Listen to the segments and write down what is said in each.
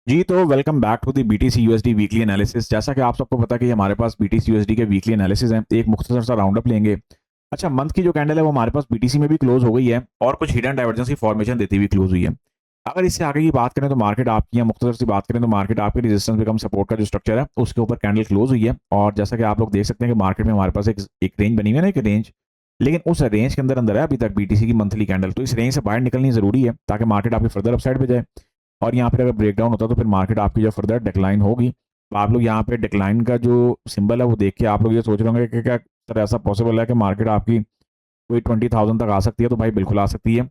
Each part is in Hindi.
जी, तो welcome back to the BTC USD weekly analysis. जैसा कि आप सबको पता है कि हमारे पास बीटीसी यूएसडी के वीकली एनालिसिस हैं। एक मुख्तसर सा राउंड अप लेंगे। अच्छा, मंथ की जो कैंडल है वो हमारे पास बीटीसी में भी क्लोज हो गई है और कुछ हिडन डाइवर्जेंस की फॉर्मेशन देती हुई क्लोज हुई है। अगर इससे आगे की बात करें तो मार्केट आपकी, या मुख्तसर सी बात करें तो मार्केट आपके रेजिस्टेंस बिकम सपोर्ट का जो स्ट्रक्चर है उसके ऊपर कैंडल क्लोज हुई है। और जैसा कि आप लोग देख सकते हैं कि मार्केट में हमारे पास एक रेंज बनी हुई है ना, एक रेंज, लेकिन उस रेंज के अंदर अंदर है अभी तक बीटीसी की मंथली कैंडल। तो इस रेंज से बाहर निकलनी जरूरी है ताकि मार्केट आपकी फर्दर अपसाइड पे जाए। और यहाँ पे अगर ब्रेकडाउन होता है तो फिर मार्केट आपकी जो फर्दर डिक्लाइन होगी। तो आप लोग यहाँ पे डिक्लाइन का जो सिंबल है वो देख के आप लोग ये सोच रहे होंगे कि क्या सर ऐसा पॉसिबल है कि मार्केट आपकी कोई 20,000 तक आ सकती है? तो भाई बिल्कुल आ सकती है।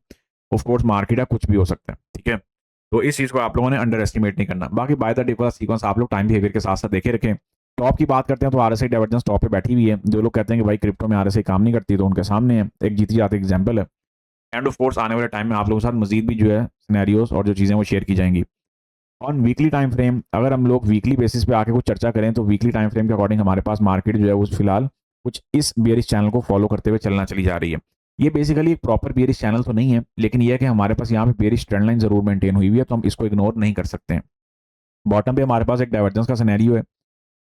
ऑफ कोर्स मार्केट है, कुछ भी हो सकता है, ठीक है। तो इस चीज़ को आप लोगों ने अंडर एस्टिमेट नहीं करना। बाकी बाय द डे का सीक्वेंस आप लोग टाइम बिहेवियर के साथ साथ देखे रखें। टॉप की बात करते हैं तो आरएसआई डाइवर्जेंस टॉप पे बैठी हुई है। जो लोग कहते हैं कि भाई क्रिप्टो में आरएसआई काम नहीं करती, तो उनके सामने है एक जीती जाती एग्जाम्पल है। एंड ऑफ कोर्स आने वाले टाइम में आप लोगों के साथ मजीद भी जो है सिनेरियोस और जो चीज़ें वो शेयर की जाएंगी। ऑन वीकली टाइम फ्रेम अगर हम लोग वीकली बेसिस पे आके कुछ चर्चा करें तो वीकली टाइम फ्रेम के अकॉर्डिंग हमारे पास मार्केट जो है वो फिलहाल कुछ इस बेयरिश चैनल को फॉलो करते हुए चलना चली जा रही है। ये बेसिकली एक प्रॉपर बेयरिश चैनल तो नहीं है, लेकिन ये है कि हमारे पास यहाँ पे बेयरिश ट्रेंड लाइन जरूर मेंटेन हुई हुई है, तो हम इसको इग्नोर नहीं कर सकते हैं। बॉटम पे हमारे पास एक डाइवर्जेंस का सिनेरियो है।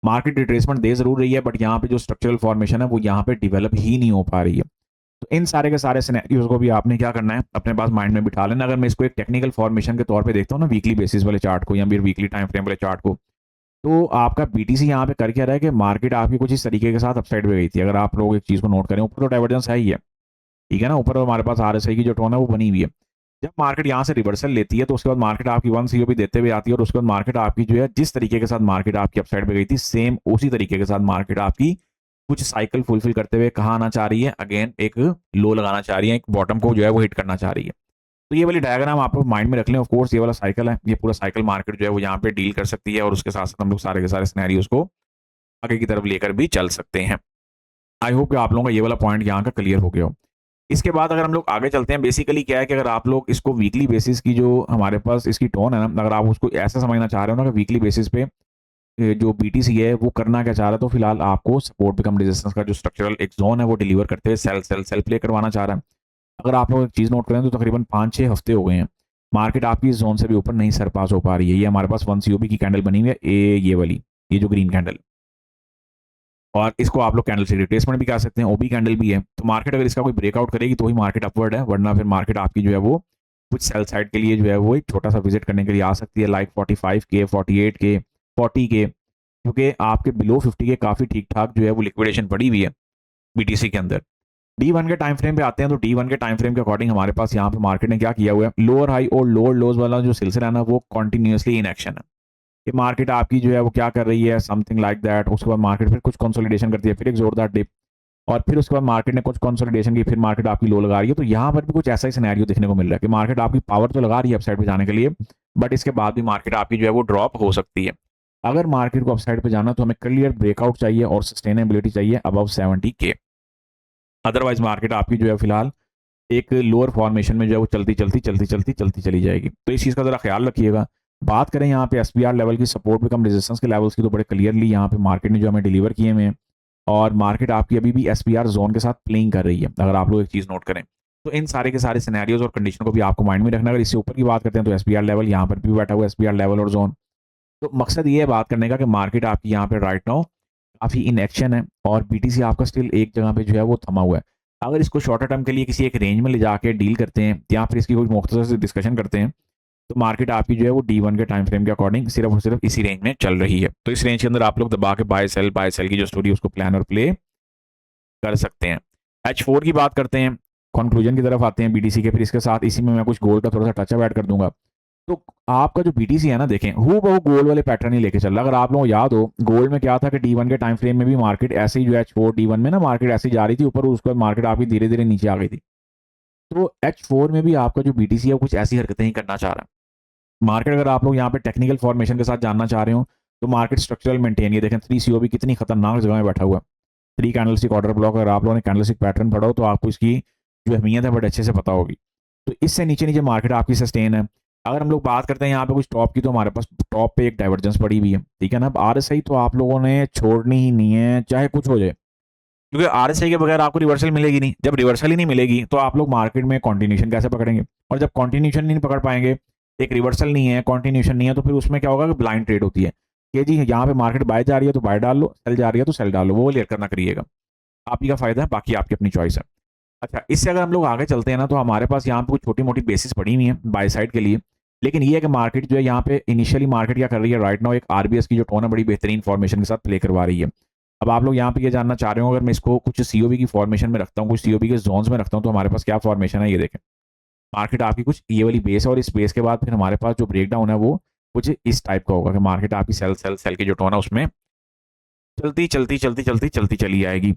मार्केट रिट्रेसमेंट दे जरूर रही है, बट यहाँ पे जो स्ट्रक्चरल फॉर्मेशन है वो यहाँ पे डिवेलप ही नहीं हो पा रही है। तो इन सारे के सारे सिनेरियोज को भी आपने क्या करना है, अपने पास माइंड में बिठा लेना। अगर मैं इसको एक टेक्निकल फॉर्मेशन के तौर पे देखता हूँ ना, वीकली बेसिस वाले चार्ट को या फिर वीकली टाइम फ्रेम वाले चार्ट को, तो आपका बीटीसी यहाँ पे कर क्या रहा है कि मार्केट आपकी कुछ इस तरीके के साथ अपसाइड पे गई थी। अगर आप लोग एक चीज को नोट करें, ऊपर तो डाइवर्जेंस है ही है, ठीक है ना, ऊपर हमारे पास आरएसआई की जो टोन है वो बनी हुई है। जब मार्केट यहाँ से रिवर्सल लेती है तो उसके बाद मार्केट आपकी 1 सीओ भी देते हुए आती है, और उसके बाद मार्केट आपकी जो है जिस तरीके के साथ मार्केट आपकी अपसाइड पे गई थी, सेम उसी तरीके के साथ मार्केट आपकी कुछ साइकिल फुलफिल करते हुए कहाँ आना चाह रही है, अगेन एक लो लगाना चाह रही है, एक बॉटम को जो है वो हिट करना चाह रही है। तो ये वाली डायग्राम आप लोग माइंड में रख लें। ऑफ कोर्स ये वाला साइकिल है, ये पूरा साइकिल मार्केट जो है वो यहाँ पे डील कर सकती है, और उसके साथ साथ हम लोग सारे के सारे सिनेरियोज को आगे की तरफ लेकर भी चल सकते हैं। आई होप कि आप लोगों का ये वाला पॉइंट यहाँ का क्लियर हो गया हो। इसके बाद अगर हम लोग आगे चलते हैं, बेसिकली क्या है कि अगर आप लोग इसको वीकली बेसिस की जो हमारे पास इसकी टोन है ना, अगर आप उसको ऐसा समझना चाह रहे हो ना कि वीकली बेसिस पे जो बीटीसी है वो करना क्या चाह रहा है, तो फिलहाल आपको सपोर्ट बिकम रेजिस्टेंस का जो स्ट्रक्चरल एक जोन है वो डिलीवर करते हुए सेल सेल सेल प्ले करवाना चाह रहा है। अगर आप लोग एक चीज़ नोट करें तो तकरीबन 5-6 हफ्ते हो गए हैं मार्केट आपकी इस जोन से भी ऊपर नहीं सरपास हो पा रही है। ये हमारे पास 1 सीओबी की कैंडल बनी हुई है, ये वाली, ये जो ग्रीन कैंडल, और इसको आप लोग कैंडल से रिट्रेसमेंट भी कह सकते हैं, ओबी कैंडल भी है। तो मार्केट अगर इसका कोई ब्रेकआउट करेगी तो ही मार्केट अपवर्ड है, वरना फिर मार्केट आपकी जो है वो कुछ सेल साइड के लिए जो है वो एक छोटा सा विजिट करने के लिए आ सकती है, लाइक 45K, 48K, 40K, क्योंकि आपके बिलो 50K काफ़ी ठीक ठाक जो है वो लिक्विडेशन पड़ी हुई है बीटीसी के अंदर। D1 के टाइम फ्रेम पे आते हैं तो D1 के टाइम फ्रेम के अकॉर्डिंग हमारे पास यहाँ पे मार्केट ने क्या किया हुआ है, लोअर हाई और लोअर लोज वाला जो सिलसिला है ना वो कॉन्टिन्यूसली इन एक्शन है। कि मार्केट आपकी जो है वो क्या कर रही है, समथिंग लाइक दैट। उसके बाद मार्केट फिर कुछ कंसोलिडेशन करती है, फिर एक जोरदार डिप, और फिर उसके बाद मार्केट ने कुछ कंसोलिडेशन की, फिर मार्केट आपकी लो लगा रही है। तो यहाँ पर भी कुछ ऐसा ही सिनेरियो देखने को मिल रहा है कि मार्केट आपकी पावर तो लगा रही है अपसाइड पे जाने के लिए, बट इसके बाद भी मार्केट आपकी जो है वो ड्रॉप हो सकती है। अगर मार्केट को अपसाइड पे जाना तो हमें क्लियर ब्रेकआउट चाहिए और सस्टेनेबिलिटी चाहिए अबव 70K। अदरवाइज मार्केट आपकी जो है फिलहाल एक लोअर फॉर्मेशन में जो है वो चलती चलती चलती चलती चलती चली जाएगी। तो इस चीज़ का जरा ख्याल रखिएगा। बात करें यहाँ पे एसपीआर लेवल की, सपोर्ट बिकम रेजिस्टेंस के लेवल्स की, तो बड़े क्लियरली यहाँ पे मार्केट ने जो हमें डिलीवर किए हुए हैं, और मार्केट आपकी अभी भी एसपीआर जोन के साथ प्लेइंग कर रही है। अगर आप लोग एक चीज़ नोट करें तो इन सारे के सारे सिनेरियोज और कंडीशन को भी आपको माइंड में रखना। अगर इससे ऊपर की बात करते हैं तो एसपीआर लेवल यहाँ पर भी बैठा हुआ है, एसपीआर लेवल और जोन। तो मकसद ये है बात करने का कि मार्केट आपकी यहाँ पे राइट नाउ काफ़ी इन एक्शन है, और बीटीसी आपका स्टिल एक जगह पे जो है वो थमा हुआ है। अगर इसको शॉर्टर टर्म के लिए किसी एक रेंज में ले जाके डील करते हैं या फिर इसकी कोई मुख्तसर से डिस्कशन करते हैं, तो मार्केट आपकी जो है वो D1 के टाइम फ्रेम के अकॉर्डिंग सिर्फ और सिर्फ इसी रेंज में चल रही है। तो इस रेंज के अंदर आप लोग दबा के बाय सेल की जो स्टोरी उसको प्लान और प्ले कर सकते हैं। H4 की बात करते हैं, कंक्लूजन की तरफ आते हैं बीटीसी के। फिर इसके साथ इसी में मैं कुछ गोल्ड का थोड़ा सा टचअप ऐड कर दूंगा। तो आपका जो बीटीसी है ना, देखें हु बहु गोल्ड वाले पैटर्न ही लेके चल रहा है। अगर आप लोगों को याद हो, गोल्ड में क्या था कि D1 के टाइम फ्रेम में भी मार्केट ऐसे ही जो H4 D1 में ना मार्केट ऐसे जा रही थी ऊपर, उसके बाद मार्केट आपकी धीरे धीरे नीचे आ गई थी। तो H4 में भी आपका जो बीटीसी है वो कुछ ऐसी हरकतें ही करना चाह रहा है। मार्केट अगर आप लोग यहाँ पे टेक्निकल फॉर्मेशन के साथ जानना चाह रहे हो तो मार्केट स्ट्रक्चरल मेंटेन, ये देखें 3 COB कितनी खतरनाक जगह में बैठा हुआ है। 3 कैंडलस्टिक ऑर्डर ब्लॉक, अगर आप लोगों ने कैंडलस्टिक पैटर्न पढ़ा हो तो आपको इसकी जो अहमियत है बड़े अच्छे से पता होगी। तो इससे नीचे नीचे मार्केट आपकी सस्टेन है। अगर हम लोग बात करते हैं यहाँ पे कुछ टॉप की, तो हमारे पास टॉप पे एक डाइवर्जेंस पड़ी हुई है, ठीक है ना। अब आरएसआई तो आप लोगों ने छोड़नी ही नहीं है चाहे कुछ हो जाए, क्योंकि आरएसआई के बगैर आपको रिवर्सल मिलेगी नहीं। जब रिवर्सल ही नहीं मिलेगी तो आप लोग मार्केट में कॉन्टिन्यूशन कैसे पकड़ेंगे, और जब कॉन्टिन्यूशन नहीं पकड़ पाएंगे एक रिवर्सल नहीं है, कंटिन्यूएशन नहीं है, तो फिर उसमें क्या होगा कि ब्लाइंड ट्रेड होती है कि जी यहाँ पे मार्केट बाय जा रही है तो बाय डाल लो, सेल जा रही है तो सेल डाल लो, वो लेकर ना करिएगा। आप ही का फायदा है, बाकी आपकी अपनी चॉइस है। अच्छा, इससे अगर हम लोग आगे चलते हैं ना, तो हमारे पास यहाँ पे कुछ छोटी-मोटी बेसिस पड़ी हुई हैं बाय साइड के लिए। लेकिन ये है कि मार्केट जो है यहाँ पे इनिशियली मार्केट क्या कर रही है राइट नाउ, एक आरबीएस की जो टोन है बड़ी बेहतरीन फॉर्मेशन के साथ प्ले करवा रही है। अब आप लोग यहाँ पे ये जानना चाह रहे हो, अगर मैं इसको कुछ सीओबी की फॉर्मेशन में रखता हूँ, कुछ सीओबी के ज़ोन्स में रखता हूँ, तो हमारे पास क्या फॉर्मेशन है ये देखें। मार्केट आपकी कुछ ये वाली बेस है और इस बेस के बाद फिर हमारे पास जो ब्रेकडाउन है वो कुछ इस टाइप का होगा कि मार्केट आपकी सेल सेल सेल की जो टोन है उसमें चलती चली जाएगी।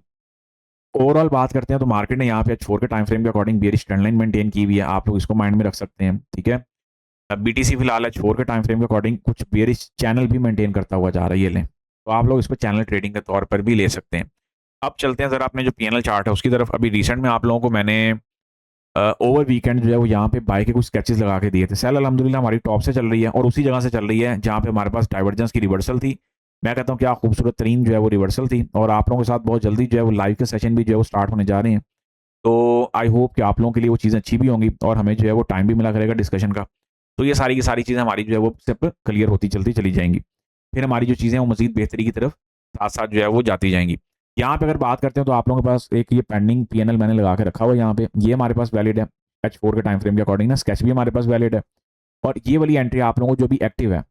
ओवरऑल बात करते हैं तो मार्केट ने यहाँ पे H4 के टाइम फ्रेम के according bearish trend line maintain की हुई है, आप लोग इसको माइंड में रख सकते हैं, ठीक है। अब बीटीसी फिलहाल H4 के टाइम फ्रेम के अकॉर्डिंग कुछ बेयरिश चैनल भी मेंटेन करता हुआ जा रहा है, ये लें, तो आप लोग इसको चैनल ट्रेडिंग के तौर पर भी ले सकते हैं। अब चलते हैं जरा अपने जो पीएनएल चार्ट है उसकी तरफ। अभी रिसेंट में आप लोगों को मैंने ओवर वीकेंड जो है वो यहाँ पे बाय के कुछ स्केचेस लगा के दिए थे। सेल अल्हम्दुलिल्लाह हमारी टॉप से चल रही है और उसी जगह से चल रही है जहाँ पे हमारे पास डाइवर्जेंस की रिवर्सल थी। मैं कहता हूँ क्या खूबसूरत तरीन जो है वो रिवर्सल थी और आप लोगों के साथ बहुत जल्दी जो है वो लाइव के सेशन भी जो है वो स्टार्ट होने जा रहे हैं। तो आई होप कि आप लोगों के लिए वो चीज़ें अच्छी भी होंगी और हमें जो है वो टाइम भी मिला करेगा डिस्कशन का। तो ये सारी की सारी चीज़ें हमारी जो है वो सिर्फ क्लियर होती चलती चली जाएंगी। फिर हमारी जो चीज़ें हैं वो मज़ीद बेहतरी की तरफ साथ साथ जो है वो जाती जाएंगी। यहाँ पे अगर बात करते हैं तो आप लोगों के पास एक ये पेंडिंग पीएनएल मैंने लगा के रखा हुआ है यहाँ पे, ये हमारे पास वैलिड है H4 के टाइम फ्रेम के अकॉर्डिंग ना, स्केच भी हमारे पास वैलिड है। और ये वाली एंट्री आप लोगों को जो भी एक्टिव है,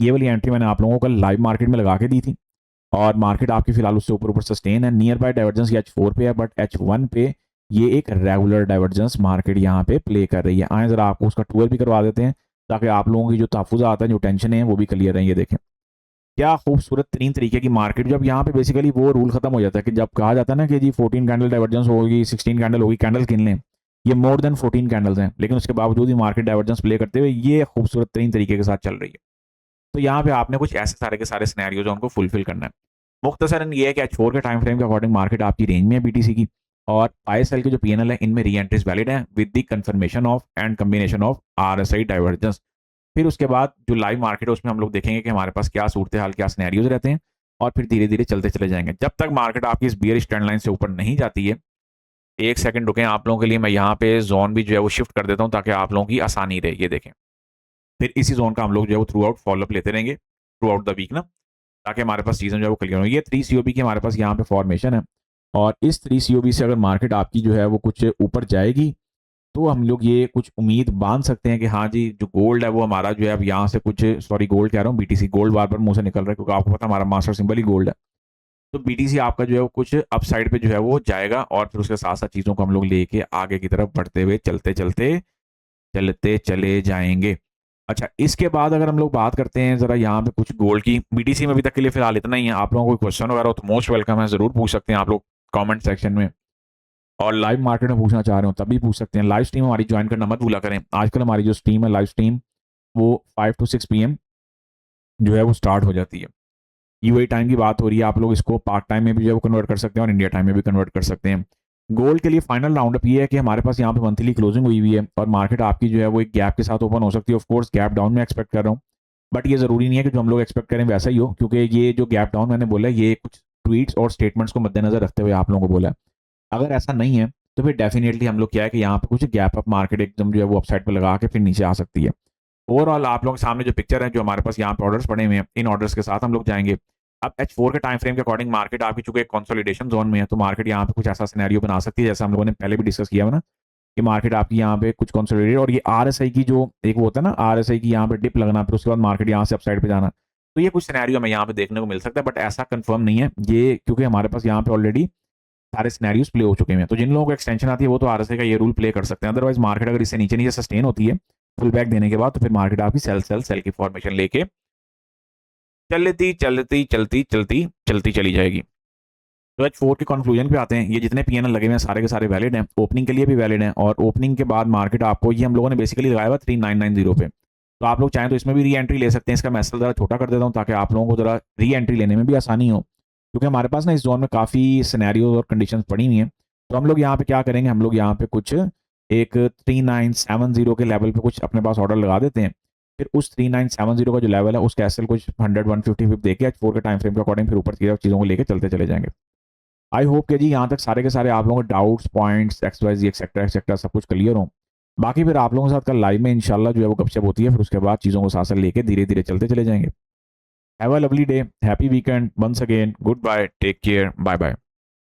ये वाली एंट्री मैंने आप लोगों को कल लाइव मार्केट में लगा के दी थी और मार्केट आपकी फिलहाल उससे ऊपर ऊपर सस्टेन है। नियर बाय डाइवर्जेंस ये H4 पे है, बट H1 पे ये एक रेगुलर डाइवर्जेंस मार्केट यहाँ पे प्ले कर रही है। आए जरा आपको उसका टूर भी करवा देते हैं ताकि आप लोगों की जो तहफ़्फ़ुज़ात हैं, जो टेंशन है वो भी क्लियर है। ये देखें क्या खूबसूरत तरीन तरीके की मार्केट, जब यहाँ पे बेसिकली वो रूल खत्म हो जाता है कि जब कहा जाता है ना कि जी 14 कैंडल डाइवर्जेंस होगी, 16 कैंडल होगी, कैंडल गिन लें, ये मोर देन 14 कैंडल्स हैं, लेकिन उसके बावजूद ही मार्केट डाइवर्जेंस प्ले करते हुए ये खूबसूरत तरीन तरीके के साथ चल रही है। तो यहाँ पे आपने कुछ ऐसे सारे के सारे सिनेरियोज उनको फुलफिल करना है। मुख्तसरन ये है कि H4 के टाइम फ्रेम के अकॉर्डिंग मार्केट आपकी रेंज में है बीटीसी की, और ISL के जो पीएनएल है इनमें री एंट्रीज वैलिड है with the confirmation of and combination of RSI divergence. फिर उसके बाद जो लाइव मार्केट है उसमें हम लोग देखेंगे कि हमारे पास क्या सूरत हाल, क्या सिनेरियोज रहते हैं और फिर धीरे धीरे चलते चले जाएंगे जब तक मार्केट आपकी इस बियरिश ट्रेंड लाइन से ऊपर नहीं जाती है। एक सेकंड रुकें, आप लोगों के लिए मैं यहाँ पे जोन भी जो है वो शिफ्ट कर देता हूँ ताकि आप लोगों की आसानी रहे। ये देखें, फिर इसी जोन का हम लोग जो है वो थ्रू आउट फॉलोअप लेते रहेंगे थ्रू आउट द वीक ना, ताकि हमारे पास चीज़ें जो है वो क्लियर हो। ये 3 सीओबी की हमारे पास यहाँ पे फॉर्मेशन है और इस 3 सीओबी से अगर मार्केट आपकी जो है वो कुछ ऊपर जाएगी तो हम लोग ये कुछ उम्मीद बांध सकते हैं कि हाँ जी जो गोल्ड है वो हमारा जो है अब यहाँ से कुछ, सॉरी गोल्ड कह रहा हूँ, बीटीसी, गोल्ड बार बार मुंह से निकल रहा है क्योंकि आपको पता है हमारा मास्टर सिंबल ही गोल्ड है। तो बीटीसी आपका जो है वो कुछ अपसाइड पे जो है वो जाएगा और फिर उसके साथ साथ चीज़ों को हम लोग लेके आगे की तरफ बढ़ते हुए चलते चले जाएंगे। अच्छा, इसके बाद अगर हम लोग बात करते हैं ज़रा यहाँ पे कुछ गोल्ड की, बीटीसी में अभी तक के लिए फिलहाल इतना ही है। आप लोगों को कोई क्वेश्चन वगैरह हो तो मोस्ट वेलकम है, ज़रूर पूछ सकते हैं आप लोग कमेंट सेक्शन में, और लाइव मार्केट में पूछना चाह रहे हो तभी पूछ सकते हैं। लाइव स्ट्रीम हमारी ज्वाइन करना मत भूला करें। आजकल हमारी जो स्ट्रीम है लाइव स्ट्रीम वो 5 to 6 PM जो है वो स्टार्ट हो जाती है। यूएई टाइम की बात हो रही है, आप लोग इसको पार्ट टाइम में भी जो है वो कन्वर्ट कर सकते हैं और इंडिया टाइम में भी कन्वर्ट कर सकते हैं। गोल्ड के लिए फाइनल राउंड अप ये है कि हमारे पास यहाँ पे मंथली क्लोजिंग हुई हुई है और मार्केट आपकी जो है वो एक गैप के साथ ओपन हो सकती है। ऑफ कोर्स गैप डाउन में एक्सपेक्ट कर रहा हूँ, बट ये ज़रूरी नहीं है कि जो हम लोग एक्सपेक्ट करें वैसा ही हो, क्योंकि ये जो गैप डाउन मैंने बोला है ये कुछ ट्वीट्स और स्टेटमेंट्स को मद्देनजर रखते हुए आप लोगों को बोला है। अगर ऐसा नहीं है तो फिर डेफिनेटली हम लोग क्या है कि यहाँ पे कुछ गैप अप मार्केट एकदम जो है वो अपसाइड पे लगा के फिर नीचे आ सकती है। ओवरऑल आप लोगों के सामने जो पिक्चर है, जो हमारे पास यहाँ पे ऑर्डर्स पड़े हुए हैं, इन ऑर्डर्स के साथ हम लोग जाएंगे। अब H4 के टाइम फ्रेम के अकॉर्डिंग मार्केट आपकी चूंकि कंसोलिडेशन जोन में है तो मार्केट यहाँ पे कुछ ऐसा सिनेरियो बना सकती है जैसा हम लोगों ने पहले भी डिस्कस किया हुआ ना, कि मार्केट आपकी यहाँ पे कुछ कंसोलिडेट और ये RSI की जो एक वो होता है ना, RSI की यहाँ पे डिप लगना, फिर उसके बाद मार्केट यहाँ से अपसाइड पे जाना, तो ये कुछ सिनेरियो हमें यहाँ पे देखने को मिल सकता है, बट ऐसा कंफर्म नहीं है ये, क्योंकि हमारे पास यहाँ पे ऑलरेडी सारे सिनेरियोज प्ले हो चुके हैं। तो जिन लोगों को एक्सटेंशन आती है वो तो RSI का ये रूल प्ले कर सकते हैं। अदरवाइज मार्केट अगर इससे नीचे नीचे सस्टेन होती है फुल बैक देने के बाद तो फिर मार्केट आपकी सेल सेल सेल की फॉर्मेशन लेके चलती चली जाएगी। तो H4 के कंक्लूजन पे आते हैं। ये जितने पीएनएल लगे हुए हैं सारे के सारे वैलिड हैं, ओपनिंग के लिए भी वैलिड हैं, और ओपनिंग के बाद मार्केट आपको, ये हम लोगों ने बेसिकली लगाया हुआ 3990 पे, तो आप लोग चाहें तो इसमें भी री एंट्री ले सकते हैं। इसका मैसेज ज़रा छोटा कर देता हूँ ताकि आप लोगों को ज़रा री एंट्री लेने में भी आसानी हो, क्योंकि हमारे पास ना इस जोन में काफ़ी सिनेरियोज और कंडीशन पड़ी हुई हैं। तो हम लोग यहाँ पे क्या करेंगे, हम लोग यहाँ पे कुछ एक 3970 के लेवल पे कुछ अपने पास ऑर्डर लगा देते हैं। फिर उस 3970 का जो लेवल है उसका एसएल कुछ 100-150 देके H4 के टाइम फ्रेम के अकॉर्डिंग फिर ऊपर की चीज़ों को लेकर चलते चले जाएंगे। आई होप कि जी यहाँ तक सारे के सारे आप लोगों को doubts, points, XYZ etcetera etcetera सब कुछ क्लियर हो। बाकी फिर आप लोगों के साथ कल लाइव में इंशाल्लाह जो है वो गपशप होती है, फिर उसके बाद चीज़ों को साथ साथ लेके धीरे धीरे चलते चले जाएंगे। Have a lovely day, happy weekend, once again good bye, take care, bye bye.